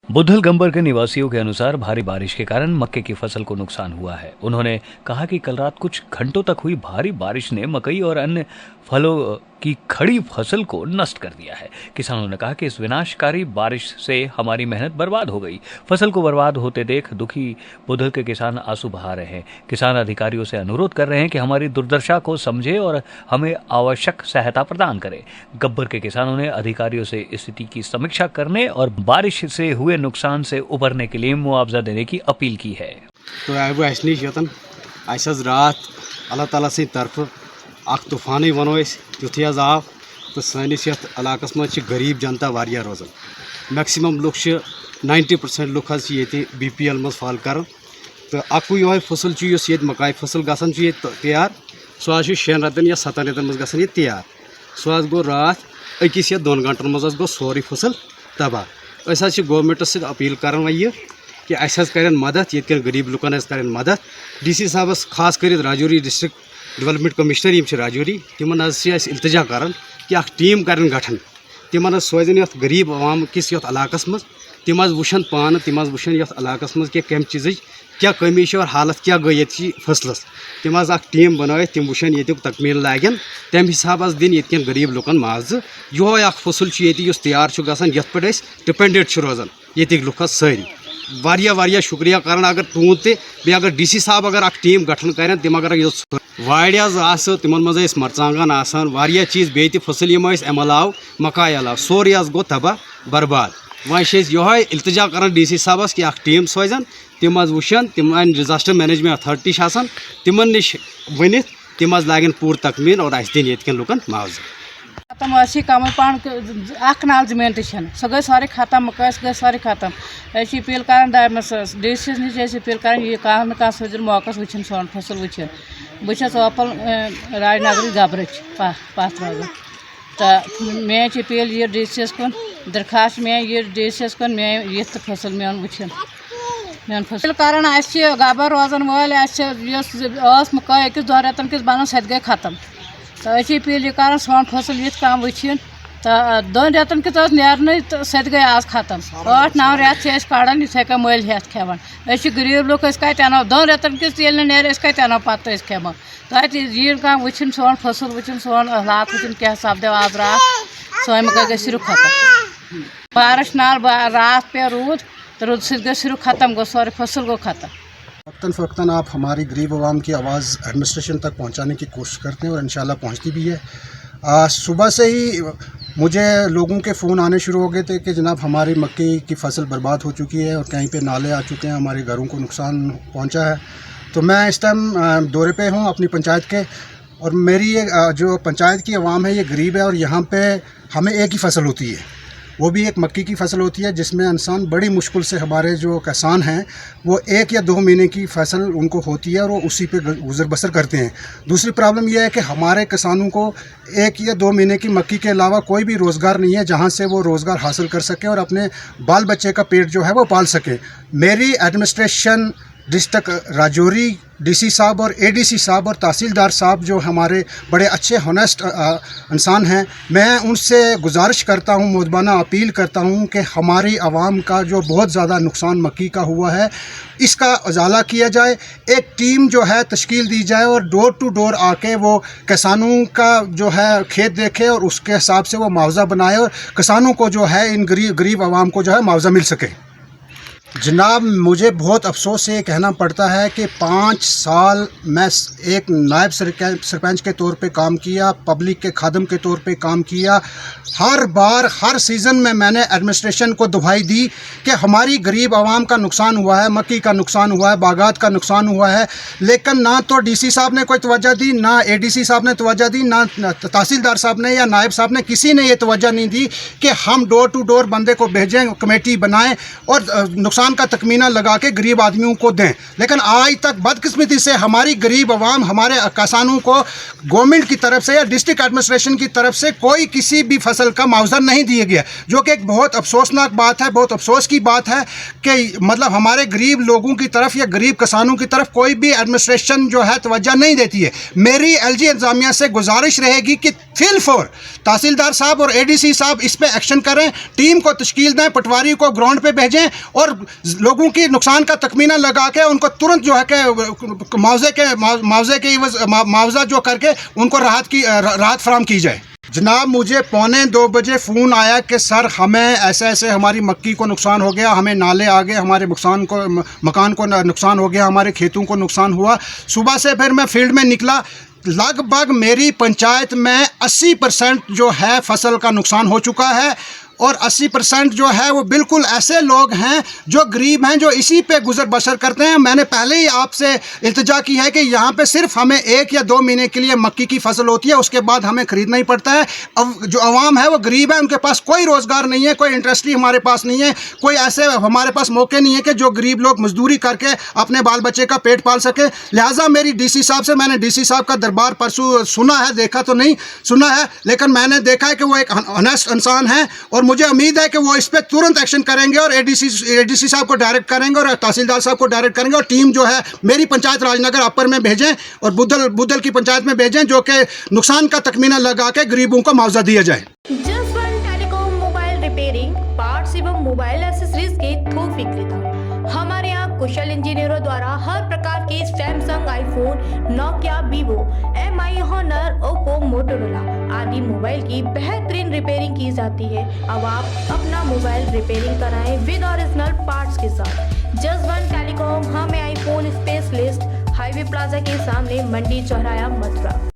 बुद्धल गंबर के निवासियों के अनुसार भारी बारिश के कारण मक्के की फसल को नुकसान हुआ है। उन्होंने कहा कि कल रात कुछ घंटों तक हुई भारी बारिश ने मकई और अन्य फलों की खड़ी फसल को नष्ट कर दिया है। किसानों ने कहा कि इस विनाशकारी बारिश से हमारी मेहनत बर्बाद हो गई। फसल को बर्बाद होते देख दुखी बुद्धल के किसान आंसू बहा रहे हैं। किसान अधिकारियों से अनुरोध कर रहे हैं कि हमारी दुर्दशा को समझे और हमें आवश्यक सहायता प्रदान करें। गब्बर के किसानों ने अधिकारियों से स्थिति की समीक्षा करने और बारिश से हुए नुकसान से उबरने के लिए मुआवजा देने की अपील की है। तो आयु अस नश यतन रात अल्लाह ताला से तरफ अख तूफान वनो युथ आव तो सैनिस इलाकस मज गरीब जनता वारिया रोजान। मैक्सिमम लुक 90% लुक ये BPL मज फॉल कर तो अकु ये फसल ये मकाई फसल गसान तैयार सह 6 रतन या 7 रतन मज गसान तैयार सह गो रात अकिस या 2 घंटन मज गो सोरी फसल तबाह। अस गवर्नमेंटस से अपील कर कि अस कर मदद ये गरीब लुकन कर मदद। DC साहबस खास कर Rajouri district development commissioner Rajouri तिमन इल्तजा कर कि टीम कर गठन तिमन सोजन गरीब अवाम किस इलाकस मज तिम वुशन पान तिम वुशन इलाकस मज कि कम चीज़ क्या कमी और हालत क्या गई ये फसलस तिम टीम बन तिम वुशन ये तकमील लागन तम हिसाब दिन ये गरीब लुकन मावज यो फसल ये तैयार गसान ये पे डिपेंडेंट रोजान ये लुक सारी वारिया शुक्रिया कर अगर तुंद ते अगर DC साहब अगर टीम गठन कर तिम अगर तिमन मज मरचांगन आसान वारिया चीज़ बे फसल यम अम अलाव मकाई अलाव सोरे गो तबाह बर्बाद। वह ये इल्तजा कर DC साहबस कि टीम सोजन तिम वुशन तिम डिजास्टर मैनेजमेंट अथॉरिटी तिमन नश वन तिम लागन पूर तकमील और दिन ये लुकन मुआवजा खत्म कम पान अख नाल जमीन सह गई सारी खत्म मकई गई सारी खत्म। अपील कर DC नश अपील कर यह कह सोजन मौका वुन सोन फसल वुन बहुत ओपल राजनगर गबर पथ रोजान तो मे अपील ये DC कुन दरखास्त मे ये DC कुन मे ये फसल मेन वुन मेन फसल कर गबर रोजान वाल मकई अकिस 2 रतन किस बन सह गई खत्म तो अपील ये कर सोन फसल ये कम वुन तो 2 रतन किस नेरन तो सह गई आज खत्म 8-9 रेत कड़ान इथे कन मल हेत खेवान गरीब लुक कत अनो 2 रतन किस नेर कत अनो पत्त खेमो तो यीन कह वुन सोन फसल वुन सोन हालात वुन क्या सपदो आज रात सोन मकई गई सिर्फ खत्म बारिश नाल रात पे रूद तो रूद सह गई सिर्फ खत्म गो सारी फसल गो खत्म। वक्तन फ़वक्तन आप हमारी गरीब आवाम की आवाज़ एडमिनिस्ट्रेशन तक पहुंचाने की कोशिश करते हैं और इंशाल्लाह पहुंचती भी है। सुबह से ही मुझे लोगों के फ़ोन आने शुरू हो गए थे कि जनाब हमारी मक्की की फसल बर्बाद हो चुकी है और कहीं पे नाले आ चुके हैं, हमारे घरों को नुकसान पहुंचा है। तो मैं इस टाइम दौरे पे हूं अपनी पंचायत के और मेरी जो पंचायत की आवाम है ये गरीब है और यहाँ पे हमें एक ही फसल होती है, वो भी एक मक्की की फसल होती है जिसमें इंसान बड़ी मुश्किल से हमारे जो किसान हैं वो 1 या 2 महीने की फसल उनको होती है और वो उसी पे गुजर बसर करते हैं। दूसरी प्रॉब्लम यह है कि हमारे किसानों को 1 या 2 महीने की मक्की के अलावा कोई भी रोज़गार नहीं है जहाँ से वो रोज़गार हासिल कर सकें और अपने बाल बच्चे का पेट जो है वो पाल सकें। मेरी एडमिनिस्ट्रेशन डिस्ट्रिक्ट राजौरी DC साहब और ADC साहब और तहसीलदार साहब जो हमारे बड़े अच्छे होनेस्ट इंसान हैं, मैं उनसे गुजारिश करता हूं, मुदबाना अपील करता हूं कि हमारी आवाम का जो बहुत ज़्यादा नुकसान मक्की का हुआ है इसका उजाला किया जाए, एक टीम जो है तश्कील दी जाए और डोर टू डोर आके वो किसानों का जो है खेत देखे और उसके हिसाब से वो मुआवजा बनाए और किसानों को जो है इन गरीब आवाम को जो है मुआवजा मिल सके। जनाब मुझे बहुत अफसोस से कहना पड़ता है कि 5 साल मैं एक नायब सरपंच के तौर पे काम किया, पब्लिक के खादम के तौर पे काम किया। हर बार हर सीज़न में मैंने एडमिनिस्ट्रेशन को दुहाई दी कि हमारी गरीब आवाम का नुकसान हुआ है, मक्की का नुकसान हुआ है, बागात का नुकसान हुआ है, लेकिन ना तो DC साहब ने कोई तवज्जो दी, ना ADC साहब ने तवज्जो दी, ना तहसीलदार साहब ने या नायब साहब ने, किसी ने ये तवज्जो नहीं दी कि हम डोर टू डोर बंदे को भेजें, कमेटी बनाएँ और नुकसान नुकसान का तखमीना लगा के गरीब आदमियों को दें। लेकिन आज तक बदकिस्मती से हमारी गरीब आवाम, हमारे किसानों को गवर्नमेंट की तरफ से या डिस्ट्रिक्ट एडमिनिस्ट्रेशन की तरफ से कोई किसी भी फसल का मुआवजा नहीं दिया गया, जो कि एक बहुत अफसोसनाक बात है, बहुत अफसोस की बात है कि मतलब हमारे गरीब लोगों की तरफ या गरीब किसानों की तरफ कोई भी एडमिनिस्ट्रेशन जो है तवज्जो नहीं देती है। मेरी एलजी इंतजामिया से गुजारिश रहेगी कि फिल फॉर तहसीलदार साहब और एडीसी साहब इस पे एक्शन करें, टीम को तश्कील दें, पटवारी को ग्राउंड पे भेजें और लोगों की नुकसान का तखमीना लगा के उनको तुरंत जो है कि मुआवजा जो करके उनको राहत फराहम की जाए। जनाब, मुझे 1:45 बजे फ़ोन आया कि सर हमें ऐसे ऐसे हमारी मक्की को नुकसान हो गया, हमें नाले आ गए, हमारे मकान को नुकसान हो गया, हमारे खेतों को नुकसान हुआ। सुबह से फिर मैं फील्ड में निकला, लगभग मेरी पंचायत में 80% जो है फसल का नुकसान हो चुका है और 80% जो है वो बिल्कुल ऐसे लोग हैं जो गरीब हैं, जो इसी पे गुजर बसर करते हैं। मैंने पहले ही आपसे इल्तिजा की है कि यहाँ पे सिर्फ हमें 1 या 2 महीने के लिए मक्की की फसल होती है, उसके बाद हमें ख़रीदना ही पड़ता है। अब जो आवाम है वो गरीब है, उनके पास कोई रोज़गार नहीं है, कोई इंडस्ट्री हमारे पास नहीं है, कोई ऐसे हमारे पास मौके नहीं है कि जो गरीब लोग मजदूरी करके अपने बाल बच्चे का पेट पाल सके। लिहाजा मेरी डीसी साहब से, मैंने डीसी साहब का दरबार परसों सुना है, देखा तो नहीं सुना है, लेकिन मैंने देखा है कि वो एक ऑनेस्ट इंसान है और मुझे उम्मीद है कि वो इस पर तुरंत एक्शन करेंगे और एडीसी साहब को डायरेक्ट करेंगे और तहसीलदार साहब को डायरेक्ट करेंगे और टीम जो है मेरी पंचायत राजनगर अपर में भेजें और बुद्धल की पंचायत में भेजें, जो कि नुकसान का तखमीना लगा के गरीबों को मुआवजा दिया जाए। Just one telecom mobile repairing, parts एवं मोबाइल एक्सेसरीज के थोक विक्रेता। हमारे यहाँ कुशल इंजीनियरों द्वारा हर प्रकार के Samsung, iPhone, Nokia, Vivo, MI, Honor, Oppo, Motorola आदि मोबाइल की बेहतरीन रिपेयरिंग की जाती है। अब आप अपना मोबाइल रिपेयरिंग कराएं विद ओरिजिनल पार्ट्स के साथ। जस्ट वन टेलीकॉम, हमें आईफोन स्पेशलिस्ट, हाईवे प्लाजा के सामने, मंडी चौराहा, मथुरा।